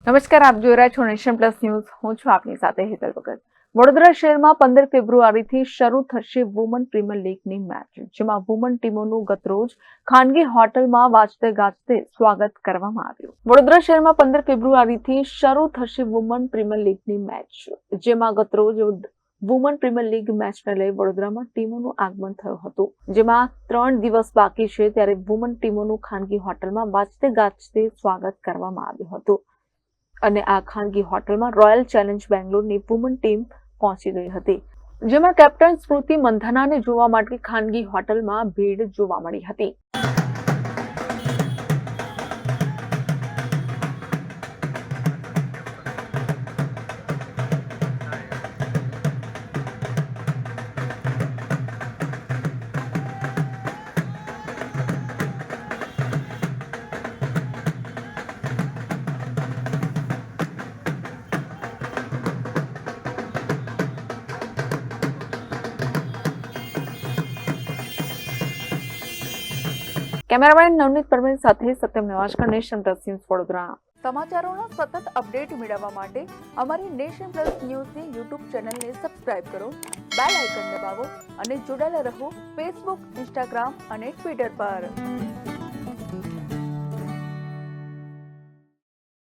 નમસ્કાર, આપ જોઈ રહ્યા છો નેશન પ્લસ ન્યૂઝ. હું છું આપની સાથે હેતલ ભગત. વડોદરા શહેરમાં 15 ફેબ્રુઆરીથી શરૂ થશે વુમન પ્રીમિયર લીગની મેચ, જેમાં વુમન ટીમોનું ગતરોજ ખાનગી હોટલમાં વાજતે ગાજતે સ્વાગત કરવામાં આવ્યું. વડોદરા શહેરમાં 15 ફેબ્રુઆરીથી શરૂ થશે વુમન પ્રીમિયર લીગની મેચ, જેમાં ગતરોજ વુમન પ્રીમિયર લીગ મેચને લઈ વડોદરામાં ટીમોનું આગમન થયું હતું. જેમાં 3 દિવસ બાકી છે ત્યારે વુમન ટીમોનું ખાનગી હોટલમાં વાજતે ગાજતે સ્વાગત કરવામાં આવ્યું હતું. અને આ ખાનગી હોટલમાં રોયલ ચેલેન્જ બેંગ્લોરની વુમન ટીમ પહોંચી ગઈ હતી, જેમાં કેપ્ટન સ્મૃતિ મંધાનાને જોવા માટે ખાનગી હોટલમાં ભીડ જોવા મળી હતી. કેમેરામેન નવનીત પરમેન સાથે સત્યમ નેવાશકર, નેશન પ્લસ ન્યૂઝ વડોદરા. સમાચારોનો સતત અપડેટ મેળવવા માટે અમારી નેશન પ્લસ ન્યૂઝની યુટ્યુબ ચેનલને સબસ્ક્રાઇબ કરો, બેલ આઇકન દબાવો અને જોડાયેલા રહો ફેસબુક, ઇન્સ્ટાગ્રામ અને ટ્વિટર પર.